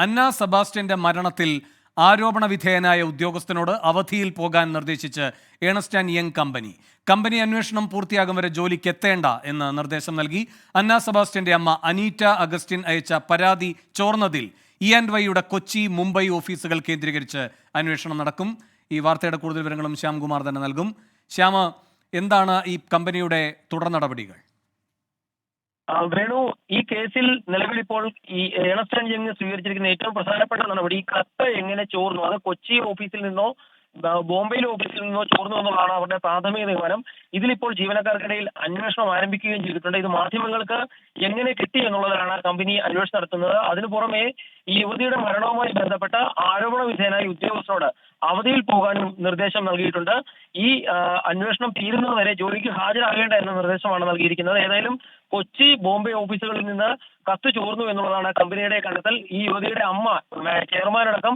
അന്ന സെബാസ്റ്റ്യന്റെ മരണത്തിൽ ആരോപണ വിധേയനായ ഉദ്യോഗസ്ഥനോട് അവധിയിൽ പോകാൻ നിർദ്ദേശിച്ച് ഏണസ്റ്റ് ആൻഡ് യങ് കമ്പനി അന്വേഷണം പൂർത്തിയാകും വരെ ജോലിക്ക് എത്തേണ്ട എന്ന് നിർദ്ദേശം നൽകി. അന്ന സെബാസ്റ്റ്യന്റെ അമ്മ അനീറ്റ അഗസ്റ്റിൻ അയച്ച പരാതി ചോർന്നതിൽ E&Yയുടെ കൊച്ചി, മുംബൈ ഓഫീസുകൾ കേന്ദ്രീകരിച്ച് അന്വേഷണം നടക്കും. ഈ വാർത്തയുടെ കൂടുതൽ വിവരങ്ങളും ശ്യാംകുമാർ തന്നെ നൽകും. ശ്യാമ, എന്താണ് ഈ കമ്പനിയുടെ തുടർ നടപടികൾ? വേണു, ഈ കേസിൽ നിലവിൽ ഇപ്പോൾ ഈ ഏണസ്റ്റ് ആൻഡ് യങ് സ്വീകരിച്ചിരിക്കുന്ന ഏറ്റവും പ്രധാനപ്പെട്ട നടപടി, ഈ കത്ത് എങ്ങനെ ചോർന്നു, അത് കൊച്ചി ഓഫീസിൽ നിന്നോ ബോംബെയിലെ ഓഫീസിൽ നിന്നോ ചോർന്നു എന്നുള്ളതാണ് അവരുടെ പ്രാഥമിക നിഗമനം. ഇതിലിപ്പോൾ ജീവനക്കാർക്കിടയിൽ അന്വേഷണം ആരംഭിക്കുകയും ചെയ്തിട്ടുണ്ട്. ഇത് മാധ്യമങ്ങൾക്ക് എങ്ങനെ കിട്ടി എന്നുള്ളതാണ് കമ്പനി അന്വേഷണം നടത്തുന്നത്. അതിനു പുറമെ ഈ യുവതിയുടെ മരണവുമായി ബന്ധപ്പെട്ട ആരോപണ വിധേയനായ ഉദ്യോഗസ്ഥരോട് അവധിയിൽ പോകാനും നിർദ്ദേശം നൽകിയിട്ടുണ്ട്. ഈ അന്വേഷണം തീരുന്നതുവരെ ജോലിക്ക് ഹാജരാകേണ്ട എന്ന നിർദ്ദേശമാണ് നൽകിയിരിക്കുന്നത്. ഏതായാലും കൊച്ചി, ബോംബെ ഓഫീസുകളിൽ നിന്ന് കത്ത് ചോർന്നു എന്നുള്ളതാണ് കമ്പനിയുടെ കണ്ടെത്തൽ. ഈ യുവതിയുടെ അമ്മ, ചെയർമാനടക്കം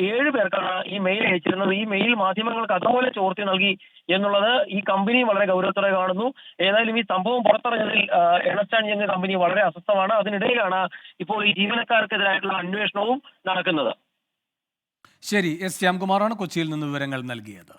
7 പേർക്കാണ് ഈ മെയിൽ അയച്ചിരുന്നത്. ഈ മെയിൽ മാധ്യമങ്ങൾക്ക് അതുപോലെ ചോർത്തി നൽകി എന്നുള്ളത് ഈ കമ്പനി വളരെ ഗൗരവത്തോടെ കാണുന്നു. ഏതായാലും ഈ സംഭവം പുറത്തിറങ്ങുന്നതിൽ ഏണസ്റ്റ് ആൻഡ് യങ് കമ്പനി വളരെ അസ്വസ്ഥമാണ്. അതിനിടയിലാണ് ഇപ്പോൾ ഈ ജീവനക്കാർക്കെതിരായിട്ടുള്ള അന്വേഷണവും നടക്കുന്നത്. ശരി, എസ് ശ്യാംകുമാറാണ് കൊച്ചിയിൽ നിന്ന് വിവരങ്ങൾ നൽകിയത്.